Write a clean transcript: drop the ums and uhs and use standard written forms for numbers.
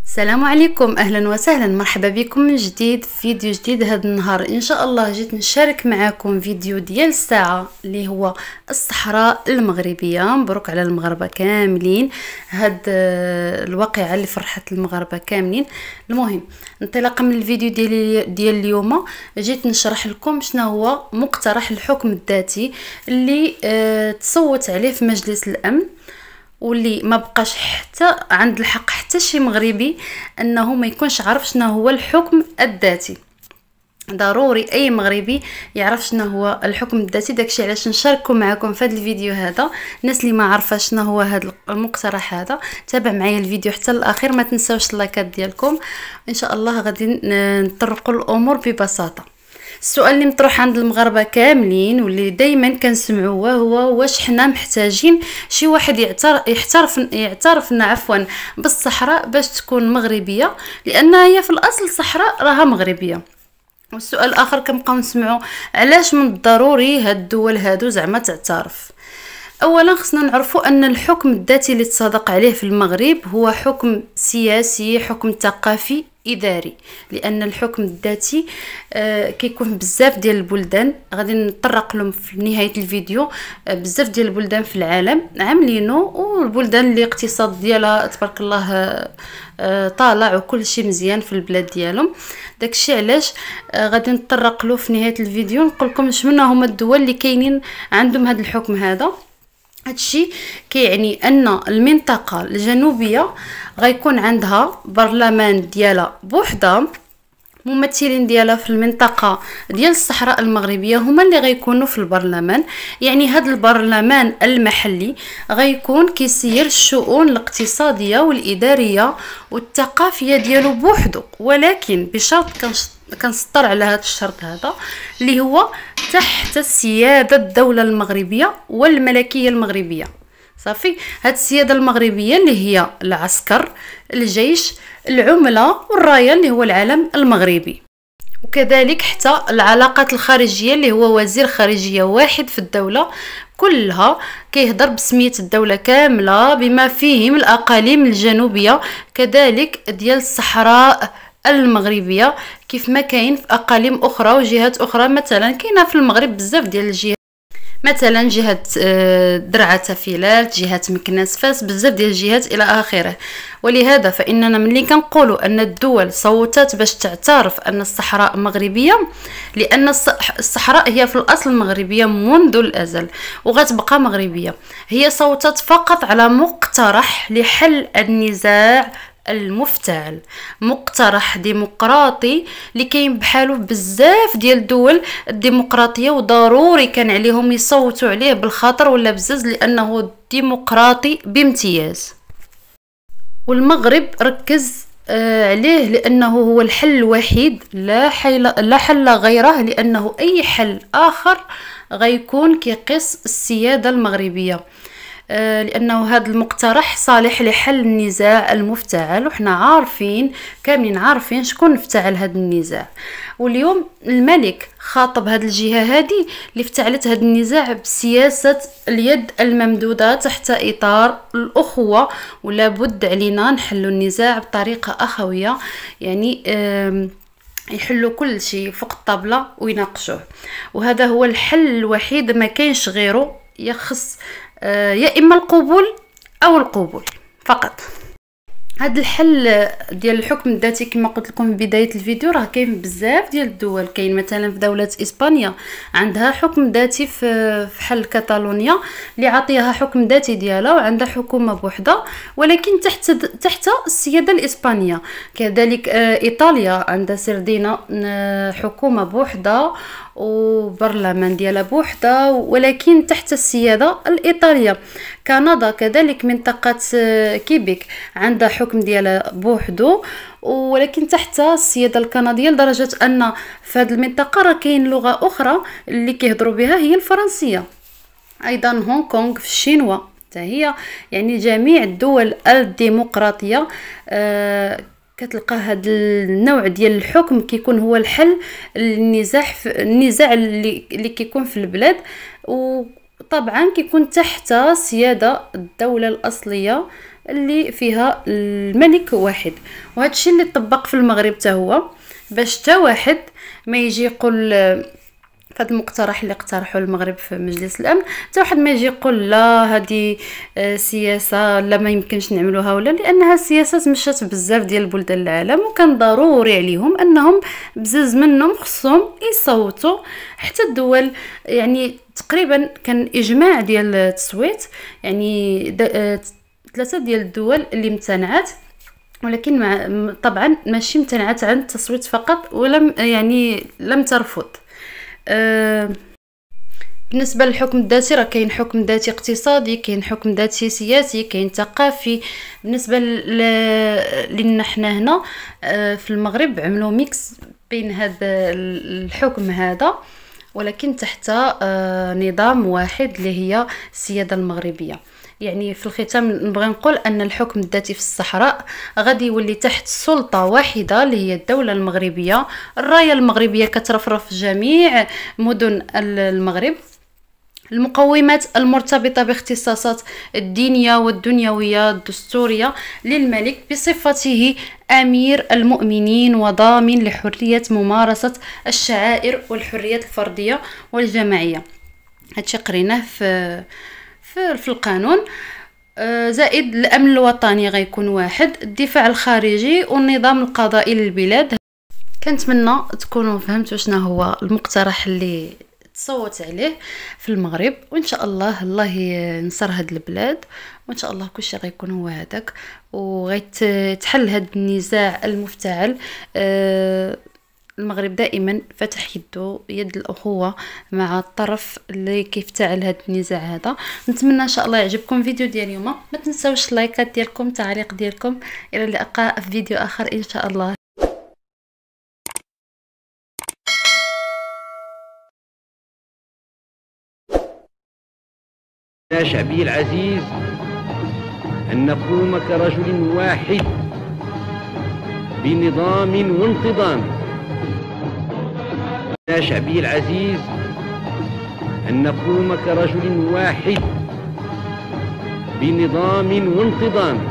السلام عليكم، اهلا وسهلا، مرحبا بكم من جديد في فيديو جديد. هذا النهار ان شاء الله جيت نشارك معكم فيديو ديال الساعه اللي هو الصحراء المغربيه. مبروك على المغاربه كاملين هاد الواقعه اللي فرحت المغاربه كاملين. المهم انطلاقا من الفيديو ديال اليوم جيت نشرح لكم شنو هو مقترح الحكم الذاتي اللي تصوت عليه في مجلس الامن، واللي ما بقاش حتى عند الحق حتى شي مغربي انه ما يكونش عارف شنو هو الحكم الذاتي. ضروري اي مغربي يعرف شنو هو الحكم الذاتي. داكشي علاش نشارككم معكم في هذا الفيديو هذا. الناس اللي ما عارفه شنو هو هذا المقترح هذا تابع معايا الفيديو حتى الاخير، ما تنساوش اللايكات ديالكم. ان شاء الله غادي نطرقوا الامور ببساطه. السؤال اللي مطروح عند المغاربه كاملين واللي دائما كنسمعوه هو واش حنا محتاجين شي واحد يعترف لنا بالصحراء باش تكون مغربيه، لان هي في الاصل الصحراء راها مغربيه. والسؤال الاخر كنبقاو نسمعوا علاش من الضروري هاد الدول هادو زعما تعترف. اولا خصنا نعرفوا ان الحكم الذاتي اللي تصادق عليه في المغرب هو حكم سياسي، حكم ثقافي اداري. لان الحكم الذاتي كيكون بزاف ديال البلدان، غادي نطرق لهم في نهايه الفيديو. بزاف ديال البلدان في العالم عاملينه، والبلدان اللي اقتصاد ديالها تبارك الله طالع وكل شيء مزيان في البلاد ديالهم. داكشي علاش غادي نطرق له في نهايه الفيديو، نقول لكم شنو هما الدول اللي كاينين عندهم هذا الحكم هذا. هادشي كيعني ان المنطقه الجنوبيه غيكون عندها برلمان ديالها بوحدها، ممثلين ديالها في المنطقه ديال الصحراء المغربيه هما اللي غيكونوا في البرلمان. يعني هذا البرلمان المحلي غيكون كيسير الشؤون الاقتصاديه والاداريه والثقافيه ديالو بوحدو، ولكن بشرط كنسطر على هذا الشرط هذا اللي هو تحت السياده الدوله المغربيه والملكيه المغربيه. صافي، هاد السياده المغربيه اللي هي العسكر، الجيش، العمله والرايه اللي هو العلم المغربي، وكذلك حتى العلاقات الخارجيه اللي هو وزير خارجيه واحد في الدوله كلها كيهضر بسميه الدوله كامله بما فيهم الاقاليم الجنوبيه كذلك ديال الصحراء المغربيه، كيف ما كاين في اقاليم اخرى وجهات اخرى. مثلا كاينه في المغرب بزاف ديال الجهات، مثلا جهه درعا تافيلات، جهه مكناس فاس، بزاف ديال الجهات الى اخره. ولهذا فاننا ملي كنقولوا ان الدول صوتات باش تعترف ان الصحراء مغربيه، لان الصحراء هي في الاصل مغربيه منذ الازل وغتبقى مغربيه. هي صوتات فقط على مقترح لحل النزاع المفتعل، مقترح ديمقراطي اللي كاين بحاله بزاف ديال الدول الديمقراطيه، وضروري كان عليهم يصوتوا عليه بالخاطر ولا بزز لانه ديمقراطي بامتياز. والمغرب ركز عليه لانه هو الحل الوحيد، لا حل غيره، لانه اي حل اخر غيكون كيقص السياده المغربيه. لانه هذا المقترح صالح لحل النزاع المفتعل، وحنا عارفين كاملين عارفين شكون افتعل هذا النزاع. واليوم الملك خاطب هذه الجهه هذه اللي افتعلت هذا النزاع بسياسه اليد الممدوده تحت اطار الاخوه، ولا بد علينا نحلوا النزاع بطريقه اخويه. يعني يحلوا كل شيء فوق الطاوله ويناقشوه، وهذا هو الحل الوحيد، ما كاينش غيره. يخص يا اما القبول او القبول فقط. هذا الحل ديال الحكم الذاتي كما قلت لكم في بدايه الفيديو راه كاين بزاف ديال الدول. كاين مثلا في دوله اسبانيا عندها حكم ذاتي في حل كاتالونيا اللي عطيها حكم ذاتي ديالها وعندها حكومه بوحدها ولكن تحت السياده الاسبانيه. كذلك ايطاليا عندها سردينا حكومه بوحدها وبرلمان ديالها بوحدها ولكن تحت السياده الايطاليه. كندا كذلك منطقه كيبيك عندها حكم ديالها بوحدو ولكن تحت السياده الكنديه، لدرجه ان في هذه المنطقه راه كاين لغه اخرى اللي كيهضروا بها هي الفرنسيه. ايضا هونغ كونغ في الشينوا حتى هي. يعني جميع الدول الديمقراطيه كتلقى هذا النوع ديال الحكم كيكون هو الحل النزاع اللي كيكون في البلاد، وطبعا كيكون تحت سياده الدوله الاصليه اللي فيها الملك واحد. وهذا الشيء اللي طبق في المغرب حتى هو، باش حتى واحد ما يجي يقول فهاد المقترح اللي اقترحه المغرب في مجلس الامن، حتى واحد ما يجي يقول لا هذه سياسه لا ما يمكنش نعملوها، ولا لانها سياسات مشات بزاف ديال البلدان العالم، وكان ضروري عليهم انهم بزاز منهم خصهم يصوتوا. حتى الدول يعني تقريبا كان اجماع ديال التصويت، يعني 3 ديال الدول اللي امتنعت، ولكن طبعا ماشي امتنعت عن التصويت فقط، ولم يعني لم ترفض. بالنسبه للحكم الذاتي راه كاين حكم ذاتي اقتصادي، كاين حكم ذاتي سياسي، كاين ثقافي. بالنسبه لنا حنا هنا في المغرب عملوا ميكس بين هذا الحكم هذا، ولكن تحت نظام واحد اللي هي السياده المغربيه. يعني في الختام نبغي نقول ان الحكم الذاتي في الصحراء غادي يولي تحت سلطه واحده اللي هي الدوله المغربيه. الرايه المغربيه كترفرف في جميع مدن المغرب. المقومات المرتبطه باختصاصات الدينيه والدنيويه الدستوريه للملك بصفته امير المؤمنين وضامن لحريه ممارسه الشعائر والحريات الفرديه والجماعيه. هادشي قريناه في القانون. زائد الامن الوطني غيكون واحد، الدفاع الخارجي والنظام القضائي للبلاد. كنتمنى تكونوا فهمتوا شنو هو المقترح اللي تصوت عليه في المغرب، وان شاء الله ينصر هاد البلاد، وان شاء الله كلشي غيكون هو هذاك، وغيتحل هاد النزاع المفتعل. المغرب دائما فتح يد الاخوه مع الطرف اللي كيفتعل هذا النزاع هذا. نتمنى ان شاء الله يعجبكم فيديو ديال اليوم، ما تنساوش اللايكات ديالكم، التعليق ديالكم. الى اللقاء في فيديو اخر ان شاء الله. يا شعبي العزيز، أن نقوم كرجل واحد بنظام وانتظام. يا شعبي العزيز، أن نقوم كرجل واحد بنظام وانتظام.